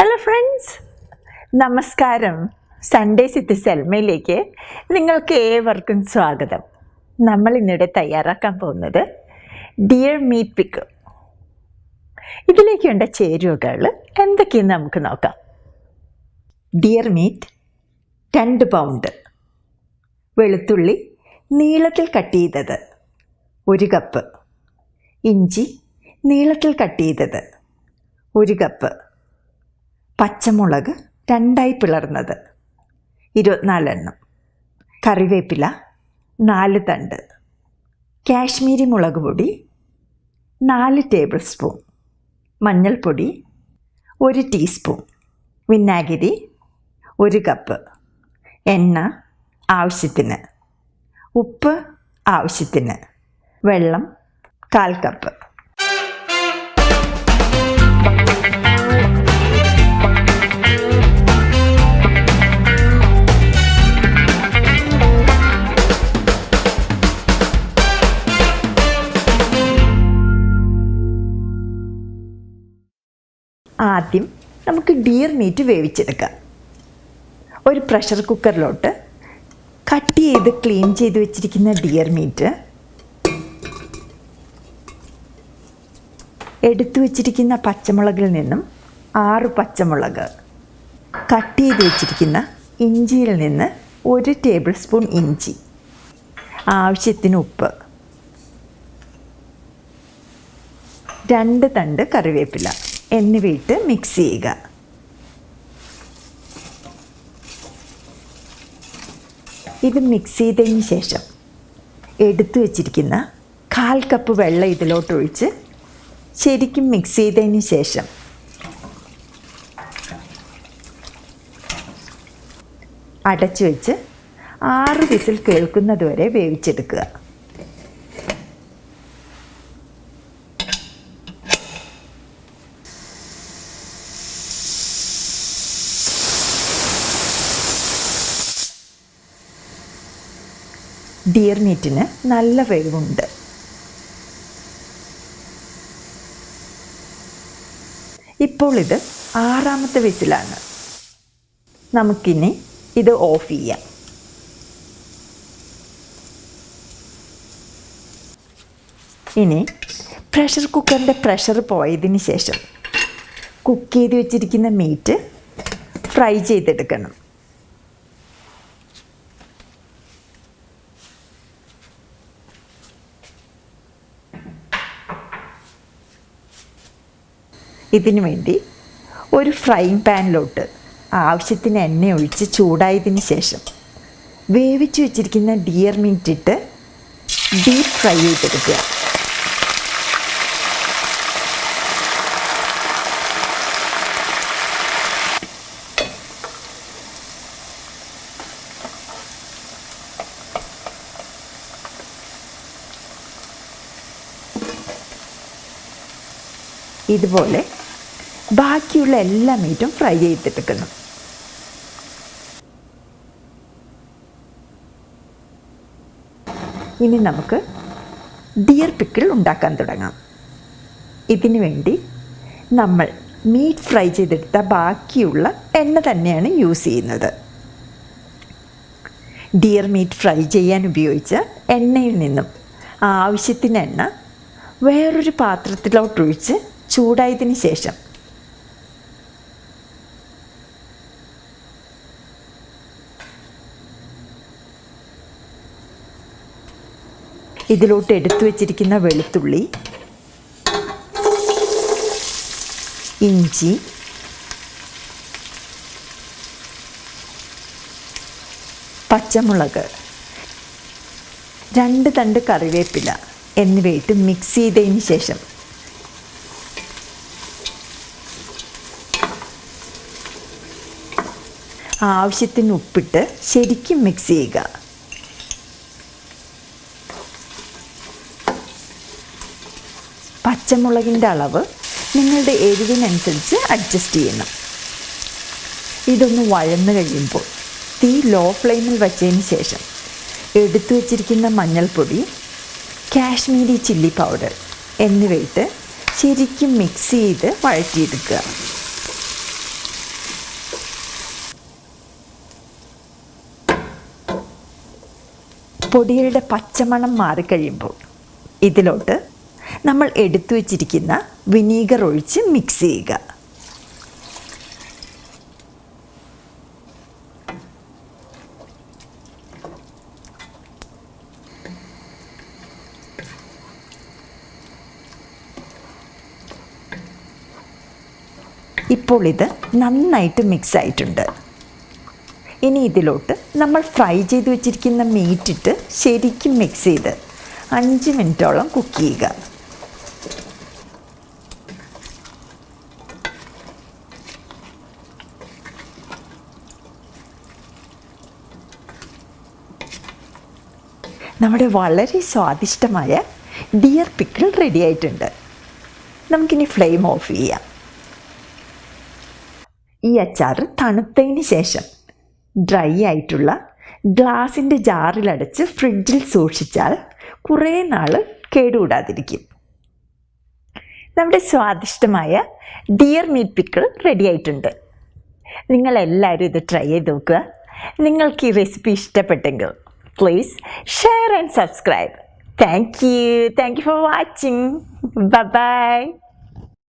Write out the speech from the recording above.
Hello friends, നമസ്കാരം. Sundays വിത്ത് സെൽമയിലേക്ക് നിങ്ങൾക്ക് ഏവർക്കും സ്വാഗതം. നമ്മൾ ഇന്നിവിടെ തയ്യാറാക്കാൻ പോകുന്നത് ഡിയർ മീറ്റ് പിക്കിൾ. ഇതിലേക്ക് വേണ്ട ചേരുവകൾ എന്തൊക്കെയെന്ന് നമുക്ക് നോക്കാം. ഡിയർ മീറ്റ് 2 പൗണ്ട്, വെളുത്തുള്ളി നീളത്തിൽ കട്ട് ചെയ്തത് 1 കപ്പ്, ഇഞ്ചി നീളത്തിൽ കട്ട് ചെയ്തത് 1 കപ്പ്, പച്ചമുളക് 2 പിളർന്നത് 24 എണ്ണം, കറിവേപ്പില 4 തണ്ട്, കാശ്മീരി മുളക് പൊടി 4 ടേബിൾ സ്പൂൺ, മഞ്ഞൾപ്പൊടി 1 ടീസ്പൂൺ, വിനാഗിരി 1 കപ്പ്, എണ്ണ ആവശ്യത്തിന്, ഉപ്പ് ആവശ്യത്തിന്, വെള്ളം 1/4 കപ്പ്. ആദ്യം നമുക്ക് ഡിയർ മീറ്റ് വേവിച്ചെടുക്കാം. ഒരു പ്രഷർ കുക്കറിലോട്ട് കട്ട് ചെയ്ത് ക്ലീൻ ചെയ്ത് വെച്ചിരിക്കുന്ന ഡിയർ മീറ്റ്, എടുത്തു വച്ചിരിക്കുന്ന പച്ചമുളകിൽ നിന്നും 6 പച്ചമുളക്, കട്ട് ചെയ്ത് വെച്ചിരിക്കുന്ന ഇഞ്ചിയിൽ നിന്ന് 1 ടേബിൾ സ്പൂൺ ഇഞ്ചി, ആവശ്യത്തിന് ഉപ്പ്, 2 തണ്ട് കറിവേപ്പില എന്നിവയിട്ട് മിക്സ് ചെയ്യുക. ഇത് മിക്സ് ചെയ്തതിന് ശേഷം എടുത്തു വച്ചിരിക്കുന്ന 1/4 കപ്പ് വെള്ളം ഇതിലോട്ടൊഴിച്ച് ശരിക്കും മിക്സ് ചെയ്തതിന് ശേഷം അടച്ചു വെച്ച് 6 വിസിൽ കേൾക്കുന്നത് വരെ വേവിച്ചെടുക്കുക. ഡിയർ മീറ്റിന് നല്ല വേവുണ്ട്. ഇപ്പോൾ ഇത് 6ാമത്തെ വിസിലാണ്. നമുക്കിനി ഇത് ഓഫ് ചെയ്യാം. ഇനി പ്രഷർ കുക്കറിൻ്റെ പ്രഷർ പോയതിന് ശേഷം കുക്ക് ചെയ്ത് വെച്ചിരിക്കുന്ന മീറ്റ് ഫ്രൈ ചെയ്തെടുക്കണം. ഇതിനു വേണ്ടി ഒരു ഫ്രൈയിങ് പാനിലോട്ട് ആവശ്യത്തിന് എണ്ണ ഒഴിച്ച് ചൂടായതിന് ശേഷം വേവിച്ച് വെച്ചിരിക്കുന്ന ഡിയർ മീറ്റ് ഇട്ട് ഡീപ്പ് ഫ്രൈ ചെയ്തെടുക്കുക. ഇതുപോലെ ബാക്കിയുള്ള എല്ലാ മീറ്റും ഫ്രൈ ചെയ്തെടുക്കണം. ഇനി നമുക്ക് ഡിയർ പിക്കിൾ ഉണ്ടാക്കാൻ തുടങ്ങാം. ഇതിനു വേണ്ടി നമ്മൾ മീറ്റ് ഫ്രൈ ചെയ്തെടുത്ത ബാക്കിയുള്ള എണ്ണ തന്നെയാണ് യൂസ് ചെയ്യുന്നത്. ഡിയർ മീറ്റ് ഫ്രൈ ചെയ്യാൻ ഉപയോഗിച്ച എണ്ണയിൽ നിന്നും ആവശ്യത്തിന് എണ്ണ വേറൊരു പാത്രത്തിലോട്ടൊഴിച്ച് ചൂടായതിന് ശേഷം ഇതിലോട്ട് എടുത്തു വച്ചിരിക്കുന്ന വെളുത്തുള്ളി, ഇഞ്ചി, പച്ചമുളക്, 2 തണ്ട് കറിവേപ്പില എന്നിവയിട്ട് മിക്സ് ചെയ്തതിന് ശേഷം ആവശ്യത്തിന് ഉപ്പിട്ട് ശരിക്കും മിക്സ് ചെയ്യുക. പച്ചമുളകിൻ്റെ അളവ് നിങ്ങളുടെ എരിവിനനുസരിച്ച് അഡ്ജസ്റ്റ് ചെയ്യണം. ഇതൊന്ന് വഴന്ന് കഴിയുമ്പോൾ തീ ലോ ഫ്ലെയിമിൽ വച്ചതിന് ശേഷം എടുത്തു വച്ചിരിക്കുന്ന മഞ്ഞൾപ്പൊടി, കാശ്മീരി ചില്ലി പൗഡർ എന്നിവയിട്ട് ശരിക്കും മിക്സ് ചെയ്ത് വഴറ്റിയെടുക്കുക. പൊടികളുടെ പച്ചമണം മാറിക്കഴിയുമ്പോൾ ഇതിലോട്ട് നമ്മൾ എടുത്തു വച്ചിരിക്കുന്ന വിനീഗർ ഒഴിച്ച് മിക്സ് ചെയ്യുക. ഇപ്പോൾ ഇത് നന്നായിട്ട് മിക്സ് ആയിട്ടുണ്ട്. ഇനി ഇതിലോട്ട് നമ്മൾ ഫ്രൈ ചെയ്ത് വെച്ചിരിക്കുന്ന മീറ്റിട്ട് ശരിക്കും മിക്സ് ചെയ്ത് 5 മിനിറ്റോളം കുക്ക് ചെയ്യുക. നമ്മുടെ വളരെ സ്വാദിഷ്ടമായ ഡിയർ പിക്കിൾ റെഡി ആയിട്ടുണ്ട്. നമുക്കിനി ഫ്ലെയിം ഓഫ് ചെയ്യാം. ഈ അച്ചാർ തണുത്തതിന് ശേഷം ഡ്രൈ ആയിട്ടുള്ള ഗ്ലാസിൻ്റെ ജാറിലടച്ച് ഫ്രിഡ്ജിൽ സൂക്ഷിച്ചാൽ കുറേ നാൾ കേടുകൂടാതിരിക്കും. നമ്മുടെ സ്വാദിഷ്ടമായ ഡിയർ മീറ്റ് പിക്കിൾ റെഡി ആയിട്ടുണ്ട്. നിങ്ങളെല്ലാവരും ഇത് ട്രൈ ചെയ്ത് നോക്കുക. നിങ്ങൾക്ക് ഈ റെസിപ്പി ഇഷ്ടപ്പെട്ടെങ്കിൽ please share and subscribe. Thank you for watching. By.